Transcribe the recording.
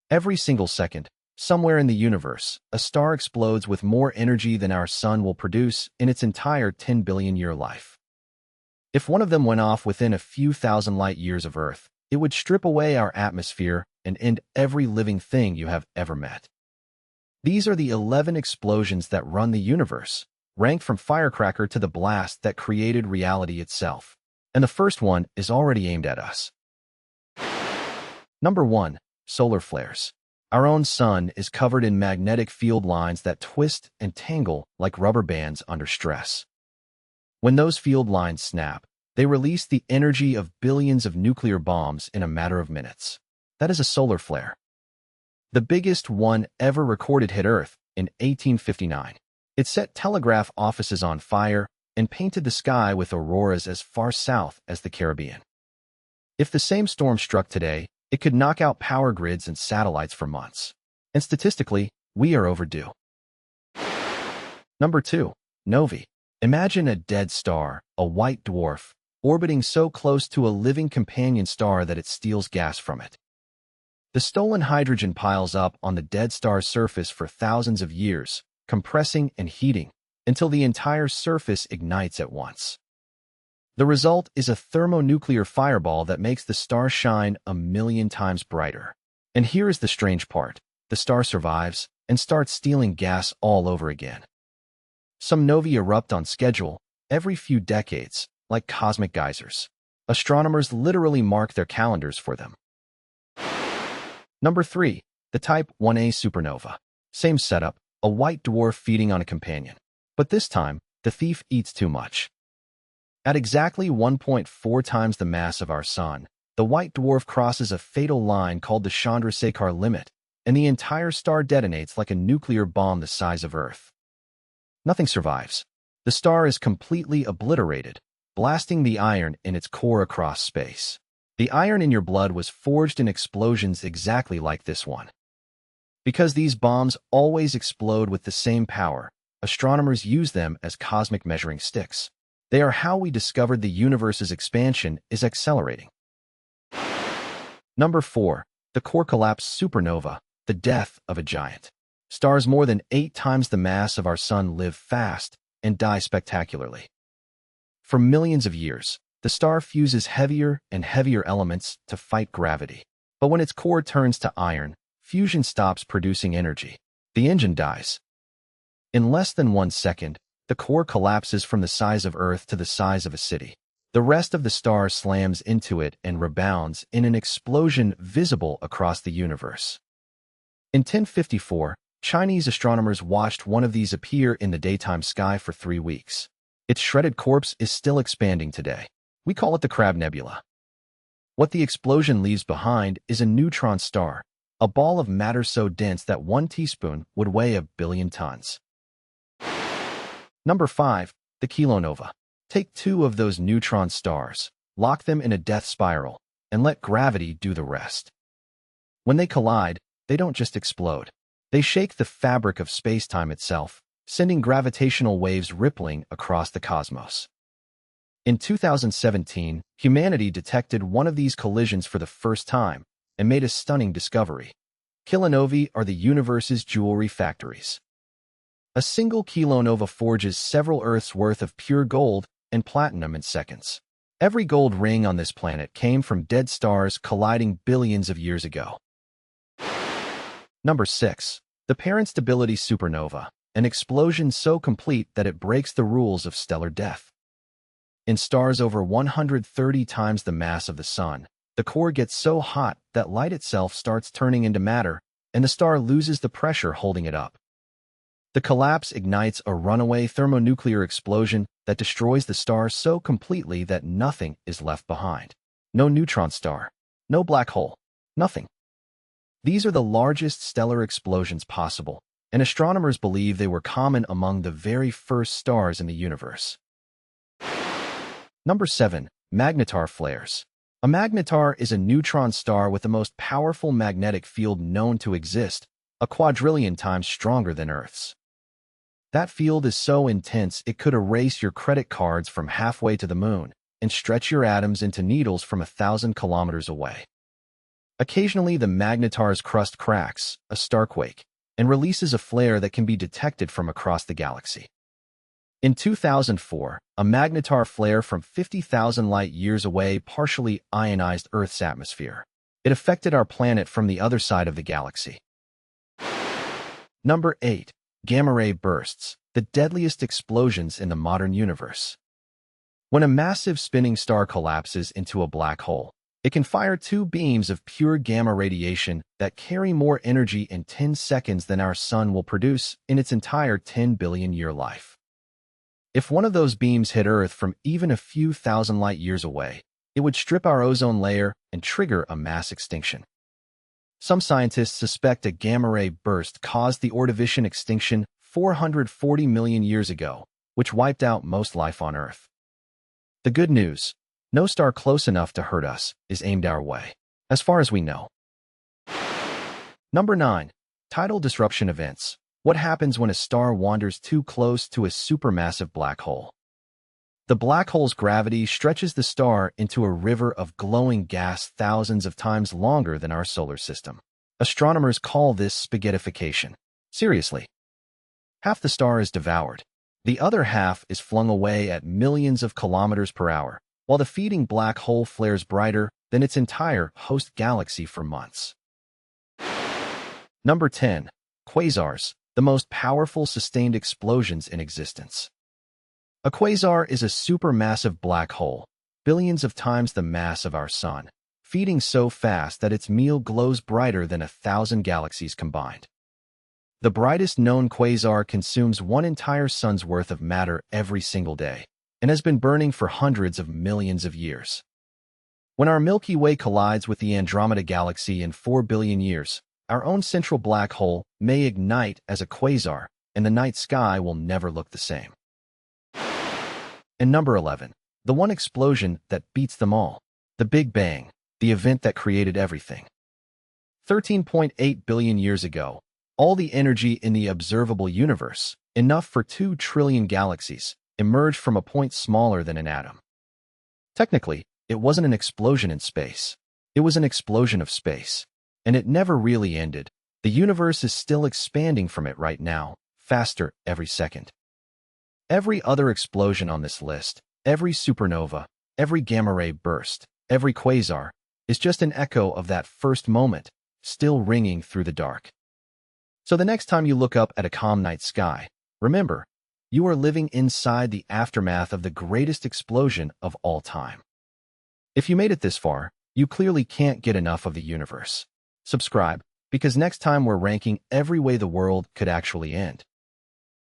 Every single second, somewhere in the universe, a star explodes with more energy than our sun will produce in its entire 10 billion-year life. If one of them went off within a few thousand light years of Earth, it would strip away our atmosphere and end every living thing you have ever met. These are the 11 explosions that run the universe, ranked from firecracker to the blast that created reality itself. And the first one is already aimed at us. Number 1. Solar flares. Our own sun is covered in magnetic field lines that twist and tangle like rubber bands under stress. When those field lines snap, they release the energy of billions of nuclear bombs in a matter of minutes. That is a solar flare. The biggest one ever recorded hit Earth in 1859. It set telegraph offices on fire and painted the sky with auroras as far south as the Caribbean. If the same storm struck today, it could knock out power grids and satellites for months. And statistically, we are overdue. Number 2. Novae. Imagine a dead star, a white dwarf, orbiting so close to a living companion star that it steals gas from it. The stolen hydrogen piles up on the dead star's surface for thousands of years, compressing and heating, until the entire surface ignites at once. The result is a thermonuclear fireball that makes the star shine 1,000,000 times brighter. And here is the strange part. The star survives and starts stealing gas all over again. Some novae erupt on schedule every few decades, like cosmic geysers. Astronomers literally mark their calendars for them. Number 3. The Type 1a supernova. Same setup, a white dwarf feeding on a companion. But this time, the thief eats too much. At exactly 1.4 times the mass of our sun, the white dwarf crosses a fatal line called the Chandrasekhar limit, and the entire star detonates like a nuclear bomb the size of Earth. Nothing survives. The star is completely obliterated, blasting the iron in its core across space. The iron in your blood was forged in explosions exactly like this one. Because these bombs always explode with the same power, astronomers use them as cosmic measuring sticks. They are how we discovered the universe's expansion is accelerating. Number 4. The core collapse supernova, the death of a giant. Stars more than 8 times the mass of our sun live fast and die spectacularly. For millions of years, the star fuses heavier and heavier elements to fight gravity. But when its core turns to iron, fusion stops producing energy. The engine dies. In less than 1 second, the core collapses from the size of Earth to the size of a city. The rest of the star slams into it and rebounds in an explosion visible across the universe. In 1054, Chinese astronomers watched one of these appear in the daytime sky for 3 weeks. Its shredded corpse is still expanding today. We call it the Crab Nebula. What the explosion leaves behind is a neutron star, a ball of matter so dense that 1 teaspoon would weigh 1,000,000,000 tons. Number 5. The kilonova. Take 2 of those neutron stars, lock them in a death spiral, and let gravity do the rest. When they collide, they don't just explode. They shake the fabric of space-time itself, sending gravitational waves rippling across the cosmos. In 2017, humanity detected one of these collisions for the first time and made a stunning discovery. Kilonovae are the universe's jewelry factories. A single kilonova forges several Earths' worth of pure gold and platinum in seconds. Every gold ring on this planet came from dead stars colliding billions of years ago. Number 6. The Parent Stability supernova, an explosion so complete that it breaks the rules of stellar death. In stars over 130 times the mass of the sun, the core gets so hot that light itself starts turning into matter, and the star loses the pressure holding it up. The collapse ignites a runaway thermonuclear explosion that destroys the star so completely that nothing is left behind. No neutron star, no black hole, nothing. These are the largest stellar explosions possible, and astronomers believe they were common among the very first stars in the universe. Number 7. Magnetar flares. A magnetar is a neutron star with the most powerful magnetic field known to exist, a quadrillion times stronger than Earth's. That field is so intense it could erase your credit cards from halfway to the moon and stretch your atoms into needles from 1,000 kilometers away. Occasionally, the magnetar's crust cracks, a starquake, and releases a flare that can be detected from across the galaxy. In 2004, a magnetar flare from 50,000 light-years away partially ionized Earth's atmosphere. It affected our planet from the other side of the galaxy. Number 8. Gamma-ray bursts, the deadliest explosions in the modern universe. When a massive spinning star collapses into a black hole, it can fire two beams of pure gamma radiation that carry more energy in 10 seconds than our sun will produce in its entire 10 billion-year life. If one of those beams hit Earth from even a few thousand light-years away, it would strip our ozone layer and trigger a mass extinction. Some scientists suspect a gamma-ray burst caused the Ordovician extinction 440 million years ago, which wiped out most life on Earth. The good news: no star close enough to hurt us is aimed our way, as far as we know. Number 9. Tidal disruption events. What happens when a star wanders too close to a supermassive black hole? The black hole's gravity stretches the star into a river of glowing gas thousands of times longer than our solar system. Astronomers call this spaghettification. Seriously. Half the star is devoured. The other half is flung away at millions of kilometers per hour, while the feeding black hole flares brighter than its entire host galaxy for months. Number 10. Quasars, the most powerful sustained explosions in existence. A quasar is a supermassive black hole, billions of times the mass of our sun, feeding so fast that its meal glows brighter than 1,000 galaxies combined. The brightest known quasar consumes one entire sun's worth of matter every single day, and has been burning for hundreds of millions of years. When our Milky Way collides with the Andromeda Galaxy in 4 billion years, our own central black hole may ignite as a quasar, and the night sky will never look the same. And number 11. The one explosion that beats them all. The Big Bang, the event that created everything. 13.8 billion years ago, all the energy in the observable universe, enough for 2 trillion galaxies, emerged from a point smaller than an atom. Technically, it wasn't an explosion in space. It was an explosion of space. And it never really ended. The universe is still expanding from it right now, faster every second. Every other explosion on this list, every supernova, every gamma-ray burst, every quasar, is just an echo of that first moment, still ringing through the dark. So the next time you look up at a calm night sky, remember, you are living inside the aftermath of the greatest explosion of all time. If you made it this far, you clearly can't get enough of the universe. Subscribe, because next time we're ranking every way the world could actually end.